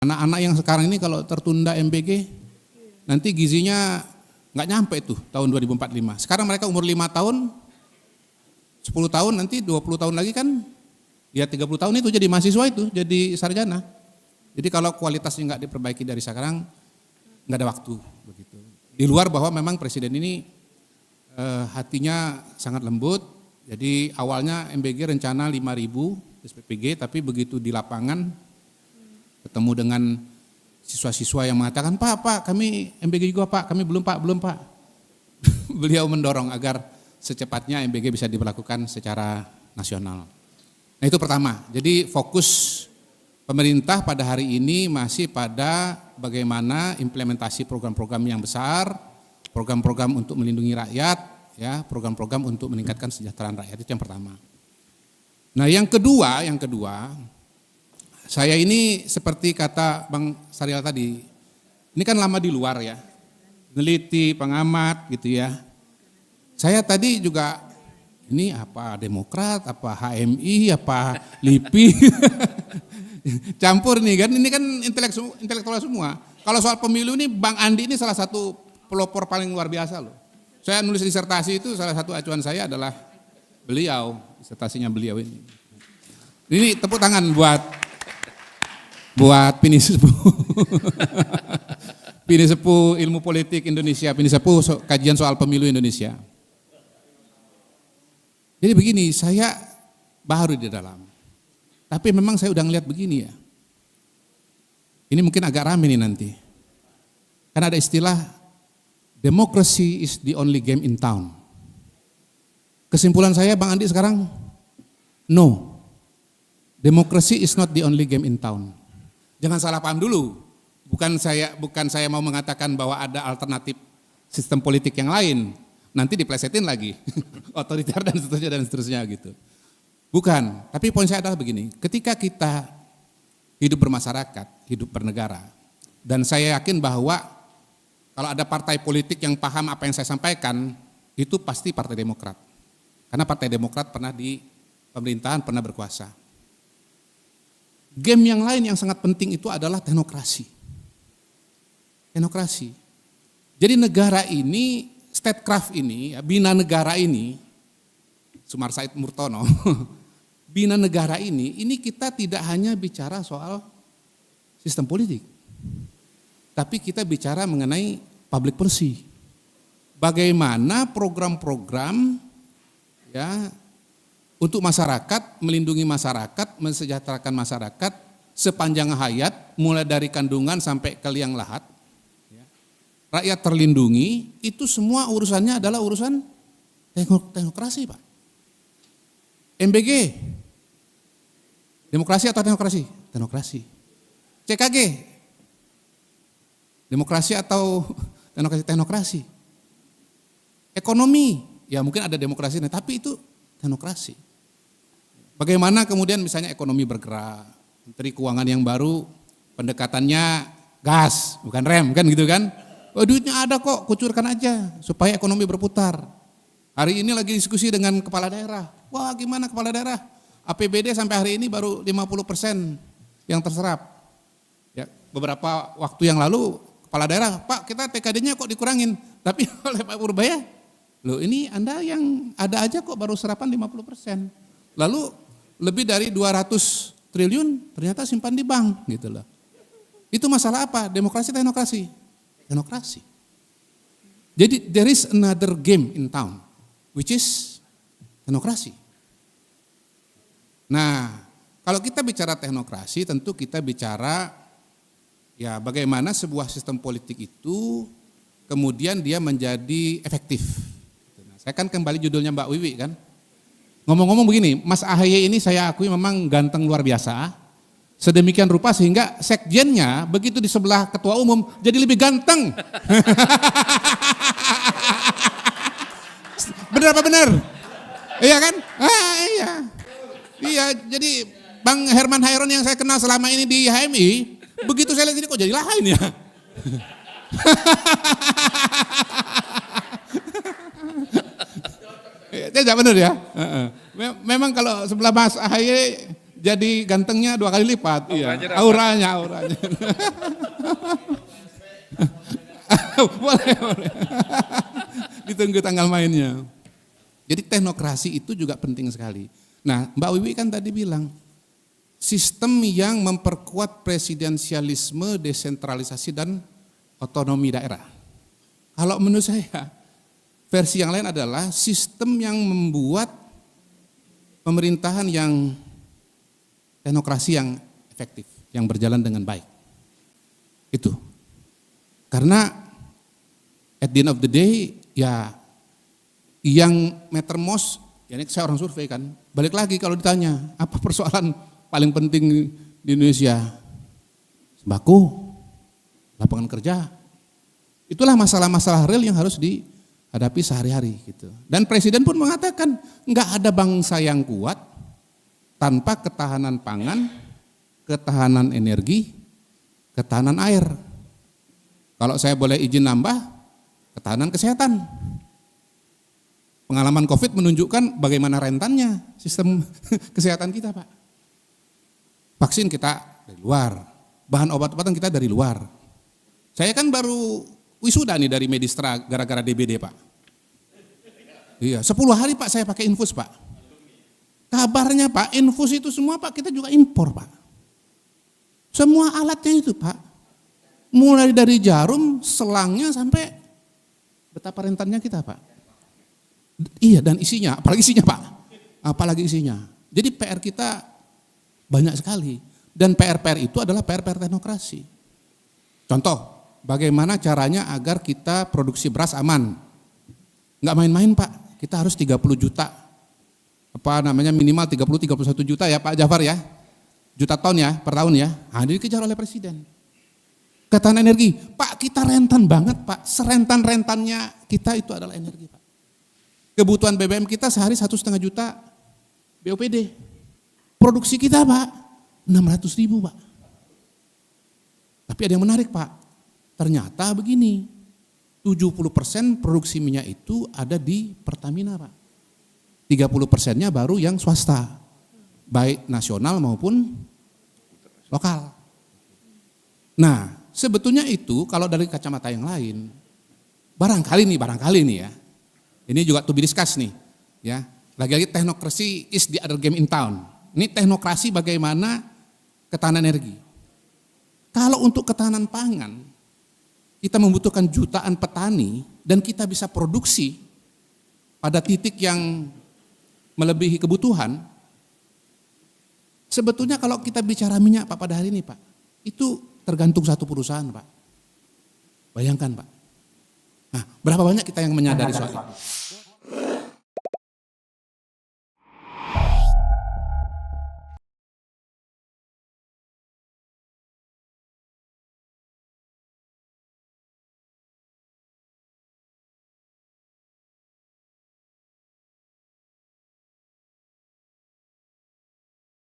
Anak-anak yang sekarang ini kalau tertunda MBG, nanti gizinya nggak nyampe tuh tahun 2045. Sekarang mereka umur 5 tahun, 10 tahun, nanti 20 tahun lagi kan, ya 30 tahun itu jadi mahasiswa itu, jadi sarjana. Jadi kalau kualitasnya nggak diperbaiki dari sekarang, nggak ada waktu begitu. Di luar bahwa memang presiden ini hatinya sangat lembut. Jadi awalnya MBG rencana 5.000 SPPG, tapi begitu di lapangan ketemu dengan siswa-siswa yang mengatakan, Pak, kami MBG juga Pak, kami belum Pak. Beliau mendorong agar secepatnya MBG bisa diberlakukan secara nasional. Nah itu pertama, jadi fokus pemerintah pada hari ini masih pada bagaimana implementasi program-program yang besar, program-program untuk melindungi rakyat, ya, program-program untuk meningkatkan kesejahteraan rakyat, itu yang pertama. Nah yang kedua, saya ini seperti kata Bang Sarial tadi, ini kan lama di luar ya, neliti, pengamat gitu ya. Saya tadi juga, ini apa Demokrat, apa HMI, apa LIPI, campur nih kan, ini kan intelektual semua. Kalau soal pemilu ini Bang Andi ini salah satu pelopor paling luar biasa loh. Saya nulis disertasi itu salah satu acuan saya adalah beliau, disertasinya beliau ini. Ini tepuk tangan buat Pini Sepuh. Pini Sepuh Ilmu Politik Indonesia, Pini Sepuh kajian soal pemilu Indonesia. Jadi begini, saya baru di dalam. Tapi memang saya udah ngeliat begini ya. Ini mungkin agak rame nih nanti. Karena ada istilah democracy is the only game in town. Kesimpulan saya Bang Andi sekarang, no. Democracy is not the only game in town. Jangan salah paham dulu. Bukan saya mau mengatakan bahwa ada alternatif sistem politik yang lain. Nanti diplesetin lagi. Otoriter dan seterusnya gitu. Bukan, tapi poin saya adalah begini. Ketika kita hidup bermasyarakat, hidup bernegara, dan saya yakin bahwa kalau ada partai politik yang paham apa yang saya sampaikan, itu pasti Partai Demokrat. Karena Partai Demokrat pernah di pemerintahan, pernah berkuasa. Game yang lain yang sangat penting itu adalah teknokrasi. Teknokrasi. Jadi negara ini, statecraft ini, bina negara ini, Sumar Said Murtono, bina negara ini kita tidak hanya bicara soal sistem politik. Tapi kita bicara mengenai public policy. Bagaimana program-program ya untuk masyarakat, melindungi masyarakat, mensejahterakan masyarakat sepanjang hayat, mulai dari kandungan sampai ke liang lahat. Rakyat terlindungi, itu semua urusannya adalah urusan teknokrasi Pak. MBG, demokrasi atau teknokrasi? Teknokrasi. CKG, demokrasi atau teknokrasi? Ekonomi, ya mungkin ada demokrasi, tapi itu teknokrasi. Bagaimana kemudian misalnya ekonomi bergerak, Menteri Keuangan yang baru pendekatannya gas, bukan rem kan gitu kan. Oh, duitnya ada kok, kucurkan aja supaya ekonomi berputar. Hari ini lagi diskusi dengan kepala daerah. Wah gimana kepala daerah? APBD sampai hari ini baru 50% yang terserap. Ya, beberapa waktu yang lalu kepala daerah, Pak kita TKD-nya kok dikurangin. Tapi oleh Pak Purbaya, loh ini Anda yang ada aja kok baru serapan 50%. Lalu lebih dari 200 triliun ternyata simpan di bank gitu loh. Itu masalah apa? Demokrasi, teknokrasi? Teknokrasi. Jadi there is another game in town, which is teknokrasi. Nah, kalau kita bicara teknokrasi tentu kita bicara ya bagaimana sebuah sistem politik itu kemudian dia menjadi efektif. Nah, saya kan kembali judulnya Mbak Wiwi kan. Ngomong-ngomong begini, Mas AHY ini saya akui memang ganteng luar biasa. Sedemikian rupa sehingga sekjennya begitu di sebelah ketua umum jadi lebih ganteng. Benar apa benar? Iya kan? Iya. Iya, jadi Bang Herman Hairon yang saya kenal selama ini di HMI, begitu saya lihat ini kok jadi lain ya. Tidak benar ya. Memang kalau sebelah Mas AHY jadi gantengnya 2 kali lipat. Iya. Auranya. Boleh. Ditunggu tanggal mainnya. Jadi teknokrasi itu juga penting sekali. Nah, Mbak Wiwi kan tadi bilang, sistem yang memperkuat presidensialisme, desentralisasi, dan otonomi daerah. Kalau menurut saya, versi yang lain adalah sistem yang membuat pemerintahan yang teknokrasi yang efektif, yang berjalan dengan baik. Itu. Karena at the end of the day, ya yang matter most, ya ini saya orang survei kan, balik lagi kalau ditanya, apa persoalan paling penting di Indonesia? Sembako, lapangan kerja. Itulah masalah-masalah real yang harus dihadapi sehari-hari gitu. Dan Presiden pun mengatakan, enggak ada bangsa yang kuat tanpa ketahanan pangan, ketahanan energi, ketahanan air. Kalau saya boleh izin nambah, ketahanan kesehatan. Pengalaman COVID menunjukkan bagaimana rentannya sistem kesehatan kita, Pak. Vaksin kita dari luar, bahan obat-obatan kita dari luar. Saya kan baru wisuda nih dari Medistra gara-gara DBD, Pak. Iya, 10 hari Pak saya pakai infus, Pak. Kabarnya Pak, infus itu semua Pak kita juga impor, Pak. Semua alatnya itu, Pak. Mulai dari jarum, selangnya sampai betapa rentannya kita, Pak. Iya, dan isinya, apalagi isinya Pak, apalagi isinya. Jadi PR kita banyak sekali, dan PR-PR itu adalah PR-PR teknokrasi. Contoh, bagaimana caranya agar kita produksi beras aman. Nggak main-main Pak, kita harus 30 juta, minimal 30-31 juta ya Pak Jafar ya, juta ton ya per tahun ya, ini dikejar oleh Presiden. Ketahanan energi, Pak kita rentan banget Pak, serentan-rentannya kita itu adalah energi Pak. Kebutuhan BBM kita sehari 1,5 juta BOPD. Produksi kita Pak, 600.000 Pak. Tapi ada yang menarik Pak, ternyata begini, 70% produksi minyak itu ada di Pertamina Pak. 30%-nya baru yang swasta, baik nasional maupun lokal. Nah, sebetulnya itu kalau dari kacamata yang lain, barangkali nih ya, ini juga to be discussed nih, ya. Lagi-lagi teknokrasi is the other game in town. Ini teknokrasi bagaimana ketahanan energi. Kalau untuk ketahanan pangan, kita membutuhkan jutaan petani dan kita bisa produksi pada titik yang melebihi kebutuhan. Sebetulnya kalau kita bicara minyak Pak pada hari ini Pak, itu tergantung satu perusahaan Pak. Bayangkan Pak. Nah, berapa banyak kita yang menyadari soal itu?